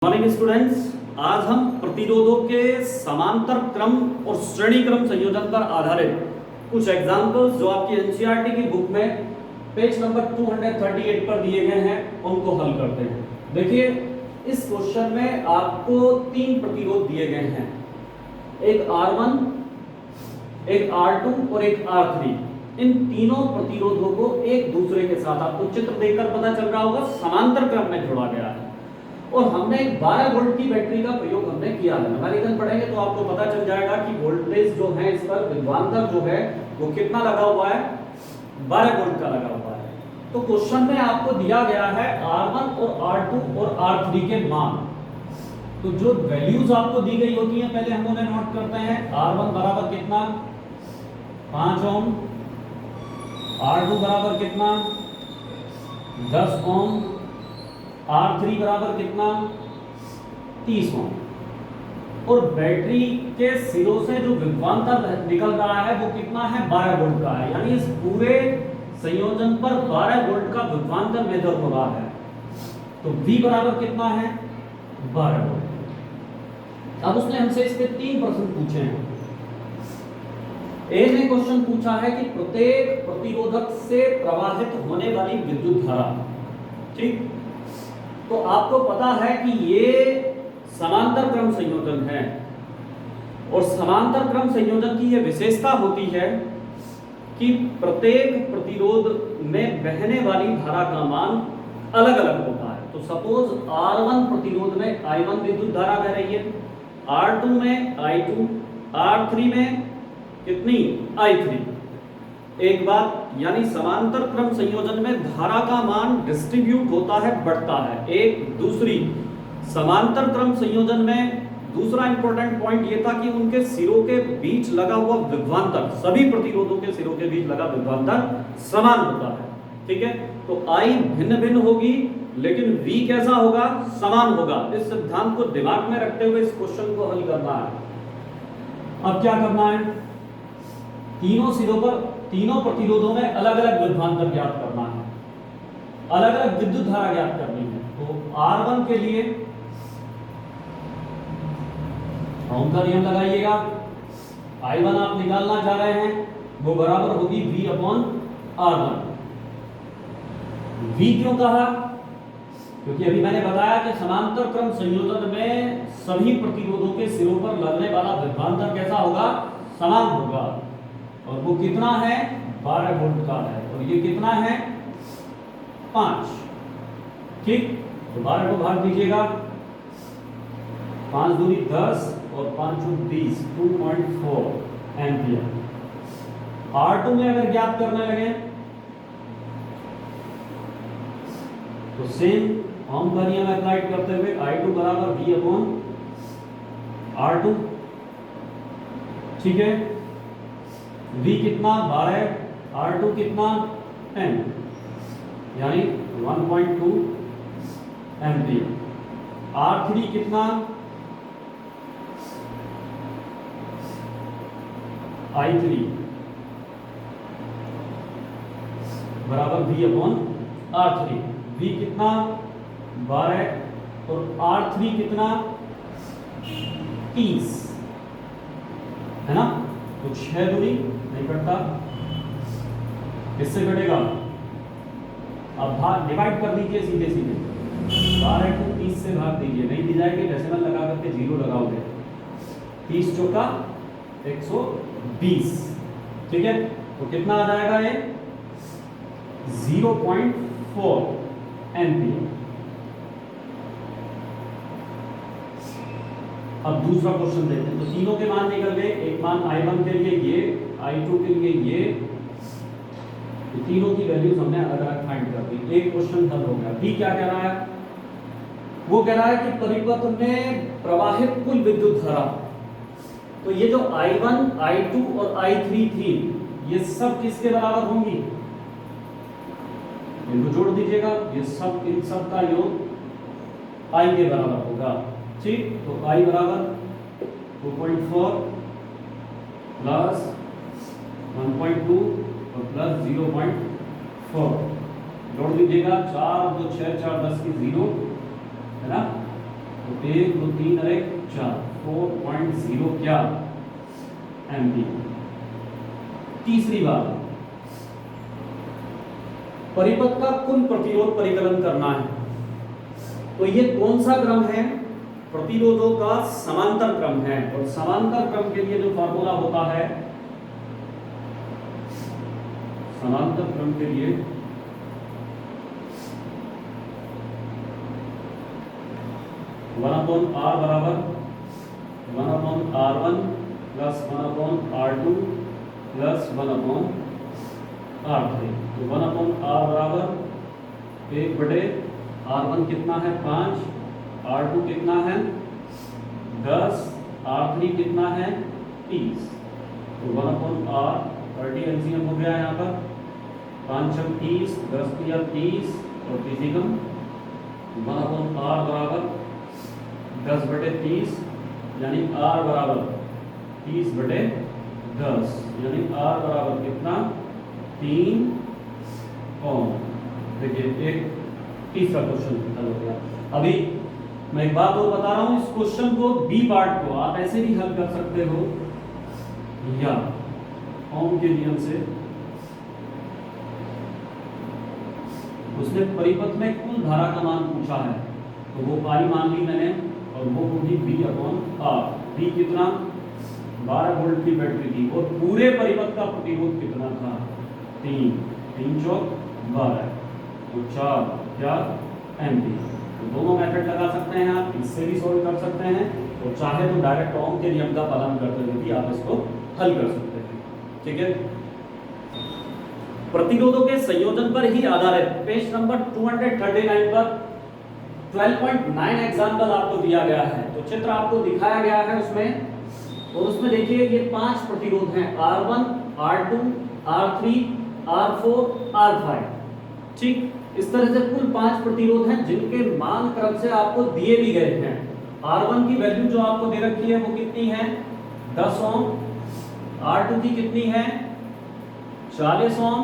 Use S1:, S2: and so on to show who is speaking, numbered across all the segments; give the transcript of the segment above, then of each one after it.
S1: Morning students, आज हम प्रतिरोधों के समांतर क्रम और श्रेणी क्रम संयोजन पर आधारित कुछ एग्जाम्पल्स जो आपकी एनसीईआरटी की बुक में पेज नंबर 238 पर दिए गए हैं उनको हल करते हैं। देखिए, इस क्वेश्चन में आपको तीन प्रतिरोध दिए गए हैं, एक R1, एक R2 और एक R3। इन तीनों प्रतिरोधों को एक दूसरे के साथ, आपको चित्र देखकर पता चल रहा होगा, समांतर क्रम में जोड़ा गया है और हमने एक 12 वोल्ट की बैटरी का प्रयोग हमने किया है। नंबरिकन पढ़ेंगे तो आपको पता चल जाएगा कि वोल्टेज जो है इस पर विभवांतर जो है वो कितना लगा हुआ है, 12 वोल्ट का लगा हुआ है। तो क्वेश्चन में आपको दिया गया है R1 और R2 और R3 के मान। तो जो वैल्यूज आपको दी गई होती हैं पहले हम उन्हें नोट करते हैं। R1 बराबर कितना, 5 ओम। R2 बराबर कितना, 10 ओम। R3 बराबर कितना, 30 ओम। और बैटरी के सिरों से जो विभवांतर निकल रहा है वो कितना है, 12 वोल्ट का है। यानी इस पूरे संयोजन पर 12 वोल्ट का विभवांतर मेजर हो रहा है। तो V बराबर कितना है, 12 वोल्ट। अब उसने हमसे इस पे तीन प्रश्न पूछे हैं। ए ने क्वेश्चन पूछा है कि प्रत्येक प्रतिरोधक से प्रवाहित होने वाली विद्युत धारा, ठीक। तो आपको पता है कि ये समांतर क्रम संयोजन है और समांतर क्रम संयोजन की ये विशेषता होती है कि प्रत्येक प्रतिरोध में बहने वाली धारा का मान अलग अलग होता है। तो सपोज R1 प्रतिरोध में I1 विद्युत धारा बह रही है, R2 में I2, R3 में कितनी, I3। एक बात, यानी समांतर क्रम संयोजन में धारा का मान डिस्ट्रीब्यूट होता है, बढ़ता है। एक दूसरी समांतर क्रम संयोजन में दूसरा इंपॉर्टेंट पॉइंट ये था कि उनके सिरों के बीच लगा हुआ विभवांतर, सभी प्रतिरोधों के सिरों के बीच लगा विभवांतर समान होता है, ठीक है। तो I भिन्न भिन्न होगी लेकिन V कैसा होगा, समान होगा। इस सिद्धांत को दिमाग में रखते हुए इस क्वेश्चन को हल करना है। अब क्या करना है, तीनों सिरों पर, तीनों प्रतिरोधों में अलग अलग विभवांतर ज्ञात करना है, अलग अलग विद्युत धारा ज्ञात करनी है। तो R1 के लिए ओम का नियम लगाइएगा। I1 आप निकालना चाह रहे हैं, वो बराबर होगी V अपॉन R1। V क्यों कहा, क्योंकि अभी मैंने बताया कि समांतर क्रम संयोजन में सभी प्रतिरोधों के सिरों पर लगने वाला विभवांतर कैसा होगा, समान होगा। और वो कितना है, 12 वोल्ट का है और ये कितना है, 5, ठीक। तो 12 को भाग दीजिएगा, 5 दूनी 10 और 5 20, 2.4 एम्पियर। R2 में अगर ज्ञात करने लगे तो सेम ओम का नियम अप्लाई करते हुए I2 बराबर V अपॉन R2, ठीक है। V कितना, 12, R2 कितना, 10, यानी 1.2 एम्पियर। R3 कितना, I3 बराबर V अपॉन R3। V कितना, 12 और R3 कितना, 30, है ना। तो 6 दूनी नहीं कटता, किससे कटेगा, अब भाग डिवाइड कर दीजिए सीधे सीधे, 12 को 30 से भाग दीजिए, नहीं दी जाएगी डेसिमल लगा करके 0 लगाओगे, 30 चौका 120, ठीक है। तो कितना आ जाएगा ये, 0.4 एम्पियर। अब दूसरा क्वेश्चन देखते हैं। तो तीनों के मान निकल गए, एक मान I1 के लिए ये, I2 के लिए ये, तो तीनों की वैल्यूज हमने अलग अलग फाइंड कर दी। एक क्वेश्चन हल हो गया। ठीक, क्या कह रहा है, वो कह रहा है कि परिपथ में प्रवाहित कुल विद्युत धारा, तो ये जो I1, I2 और I3 थी ये सब किसके बराबर होंगी, इनको जोड़ दीजिएगा, ये सब इन सब का योग I के बराबर होगा, ठीक। तो I बराबर 2.4 प्लस 1.2 और प्लस 0.4 जोड़ दीजिएगा, 4 2 6 4 10 की 0, है ना। तो 1 2 3 और 1 4 4.0 क्या एम्पीयर। तीसरी बात, परिपथ का कुल प्रतिरोध परिकलन करना है। तो ये कौन सा क्रम है? प्रतिरोधों का समांतर क्रम है। और समांतर क्रम के लिए जो फॉर्मूला होता है, समांतर क्रम के लिए वन अपॉन आर बराबर 1 upon R1 plus 1 upon R2 plus 1 upon R3। तो 1 अपॉन R बराबर 1 बटे R1 कितना है 5, R2 कितना है 10, R3 कितना है 30। तो 1 अपॉन R 30 एलसीएम हो गया यहाँ पर, 5 छक 30, 10 तिया 30 और 30 एकम। 1 अपॉन R बराबर 10 बटे 30 यानी R बराबर 30 बटे 10 यानी R बराबर कितना 3 ओम। देखिए एक तीसरा क्वेश्चन हल हो गया। अभी मैं एक बात और बता रहा हूं, इस क्वेश्चन को बी पार्ट को आप ऐसे भी हल कर सकते हो या ओम के नियम से। उसने परिपथ में कुल धारा का मान पूछा है, तो वो पाई मान ली मैंने और वो होगी बी अपॉन आर। बी कितना 12 वोल्ट की बैटरी थी और पूरे परिपथ का प्रतिरोध कितना था 3 3 चौक 12 तो 4 क्या एम्पीयर। तो दोनों मेथड लगा सकते हैं आप, इससे भी सॉल्व कर सकते हैं और चाहे तो डायरेक्ट ओम के नियम का पालन करते हुए भी आप इसको हल कर सकते हैं। ठीक है, प्रतिरोधों के संयोजन पर ही आधारित पेज नंबर 239 पर 12.9 एग्जाम्पल आपको दिया गया है। तो चित्र आपको दिखाया गया है उसमें, और उसमें देखिए ये 5 प्रतिरोध हैं R1, R2, R3, R4, R5। ठीक, इस तरह से कुल 5 प्रतिरोध हैं जिनके मान क्रम से आपको दिए भी गए हैं। R1 की वैल्यू जो आपको दे रखी है वो कितनी है 10 ओम, R2 की कितनी है 40 ओम,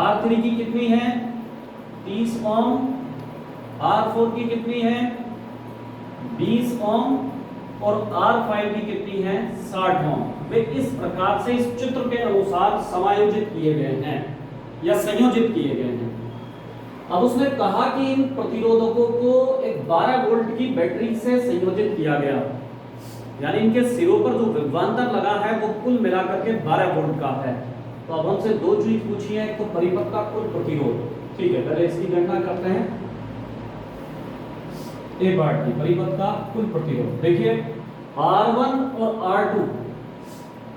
S1: R3 की कितनी है 30 ओम, R4 की कितनी है 20 ओम और R5 की कितनी है 60 ओम। वे इस प्रकार से इस चित्र के अनुसार समायोजित किए गए हैं या संयोजित किए गए हैं। अब उसने कहा कि इन प्रतिरोधकों को एक 12 वोल्ट की बैटरी से संयोजित किया गया, यानी इनके सिरों पर जो विभवांतर लगा है वो कुल मिलाकर के 12 वोल्ट का है। तो अब हमसे दो चीज पूछी है, एक तो परिपथ का कुल प्रतिरोध। ठीक है, पहले इसकी गणना करते हैं। एक बार की परिपथ का कुल प्रतिरोध देखिए, R1 और R2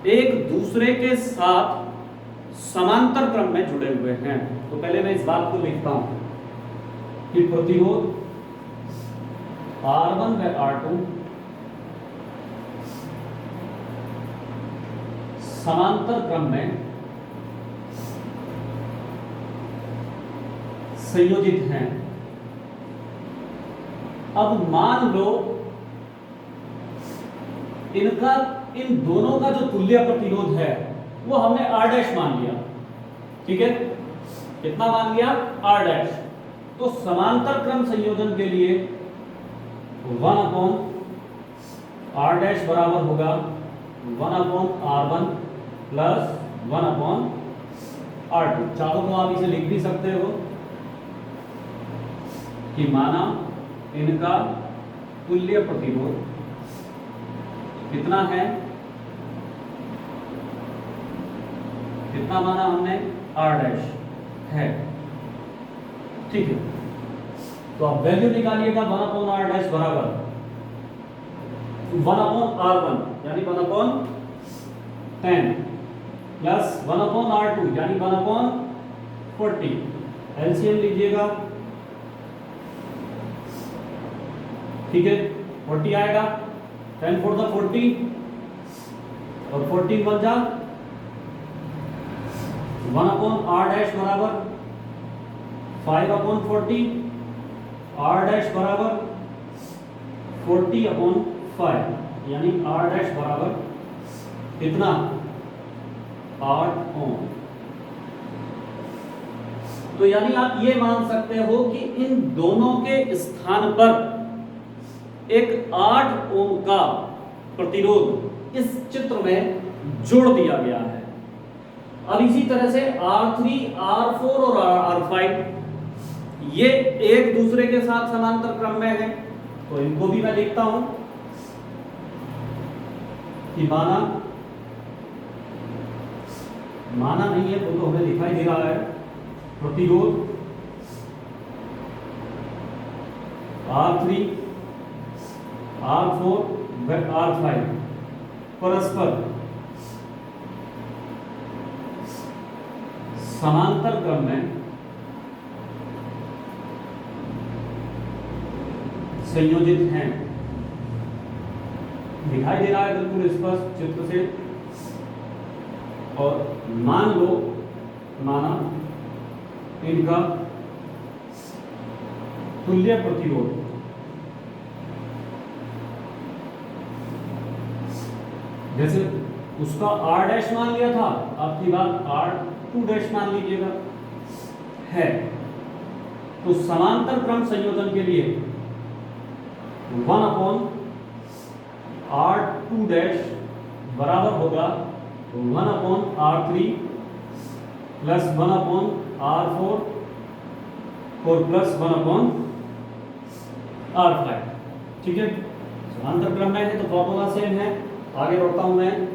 S1: एक दूसरे के साथ समांतर क्रम में जुड़े हुए हैं। तो पहले मैं इस बात को लिखता हूं कि प्रतिरोध R1 व R2 समांतर क्रम में संयोजित हैं। अब मान लो इनका इन दोनों का जो तुल्य प्रतिरोध है वो हमने R' मान लिया। ठीक है, कितना मान लिया R'। तो समांतर क्रम संयोजन के लिए 1 अपॉन R' बराबर होगा 1 upon R1 plus 1 upon R2। चाहो तो आप इसे लिख भी सकते हो कि माना इनका तुल्य प्रतिरोध कितना है, कितना माना हमने R' है। ठीक है, तो आप वैल्यू निकालिएगा 1 अपॉन R' बराबर 1 अपॉन R1 यानी 1 अपॉन 10 प्लस 1 अपॉन R2 यानी 1 अपॉन 40। एलसीएम लीजिएगा। ठीक है, 40 आएगा, 10 4 द 40 और 14 बन जा 1 अपॉन R' बराबर 5 अपॉन 40, R' बराबर 40 अपॉन 5 यानी R' बराबर कितना 8 ओम। तो यानी आप ये मान सकते हो कि इन दोनों के स्थान पर एक 8 ओम का प्रतिरोध इस चित्र में जोड़ दिया गया है। अब इसी तरह से R3, R4 और R5 ये एक दूसरे के साथ समांतर क्रम में है, तो इनको भी मैं लिखता हूं कि माना नहीं है, वो तो हमें दिखाई दे रहा है, प्रतिरोध R3, R4 व R5 परस्पर समांतर क्रम में संयोजित हैं। दिखाई दे रहा है बिल्कुल स्पष्ट चित्र से। और माना इनका तुल्य प्रतिरोध जैसे उसका R डैश मान लिया था, आपकी बात R2 डैश मान लीजिएगा है, तो समांतर क्रम संयोजन के लिए 1/R2 डैश बराबर होगा 1/R3 प्लस 1/R4 और प्लस 1/R5। ठीक है, समांतर क्रम में है तो फॉर्मूला सेम है। आगे बढ़ता हूं मैं।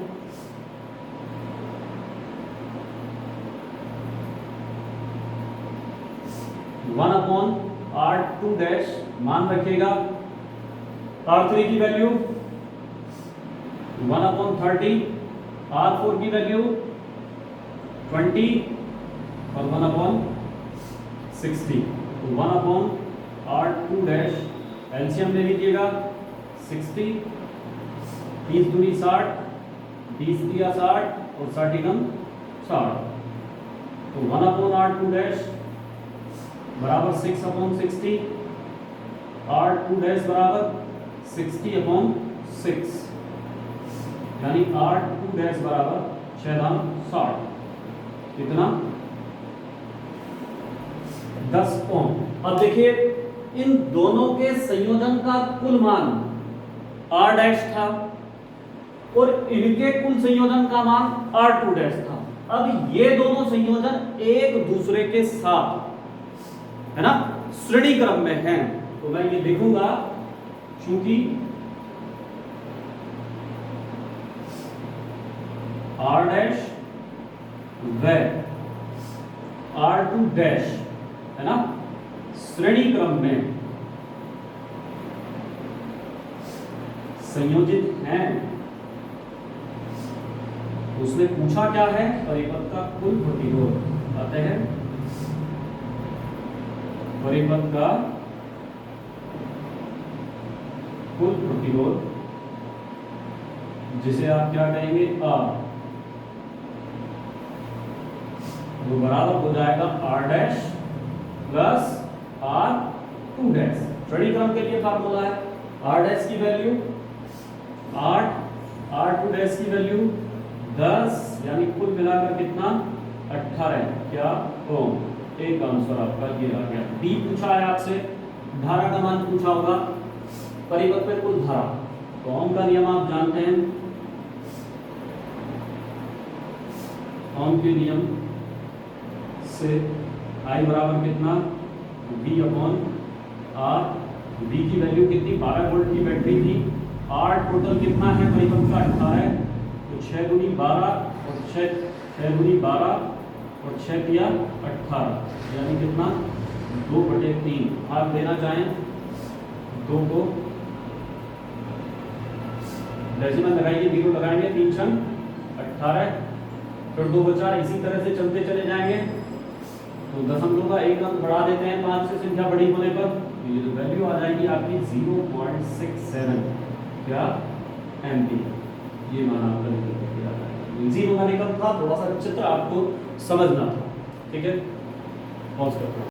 S1: R2 डैश मान रखिएगा, R3 की वैल्यू 1/30, R4 की वैल्यू 20 और 1/60। तो 1/R2 डैश एलसीएम ले लीजिएगा 60, 30 दूनी 60, 20 दिया 60 और 60 कम 60। तो 1/R2 डैश बराबर 6/60, R2 डैश बराबर 60/6, यानी R2 डैश बराबर 6/60। कितना? 10 ओम। अब देखिए इन दोनों के संयोजन का कुल मान R डैश था और इनके कुल संयोजन का मान R2 डैश था। अब ये दोनों संयोजन एक दूसरे के साथ है ना श्रेणी क्रम में हैं, तो मैं ये लिखूंगा चूंकि R डैश व R2 डैश है ना श्रेणी क्रम में संयोजित हैं। उसने पूछा क्या है? परिपथ का कुल प्रतिरोध। आते हैं परिपथ का कुल प्रतिरोध, जिसे आप क्या कहेंगे R, वो बराबर हो जाएगा R dash plus R2 dash. श्रेणी क्रम के लिए फार्मूला है R डैश की वैल्यू 8, R2 डैश की वैल्यू 10, यानी कुल मिलाकर कितना 18 क्या ओम। एक आंसर आपका ये आ गया। डी पूछा है आपसे, धारा का मान पूछा होगा, परिपथ पे कुल धारा। तो ओम का नियम आप जानते हैं, ओम के नियम से I बराबर कितना V/R। V की वैल्यू कितनी 12 वोल्ट की बैटरी थी। R टोटल कितना है परिपथ का 18, तो 6 दूनी 12 और 6 दूनी 12 और 6 दिया 18, यानी कितना 2/3। आप देना चाहें 2 को डेसिमल लगाइए, 0 लगाएंगे, 3 छंग 18, फिर 2 बचा। इसी तरह से चलते चले जाएंगे तो दशमलव का एक अंक बढ़ा देते हैं 5 से संख्या बड़ी होने पर, ये जो वैल्यू आ जाएगी आपकी 0.67 क्या एमपी। ये मान आपका निकल के आ जाएगा। इजी न्यूमेरिकल था, थोड़ा सा चित्र आपको समझना था। ठीक है, पॉज करते हैं।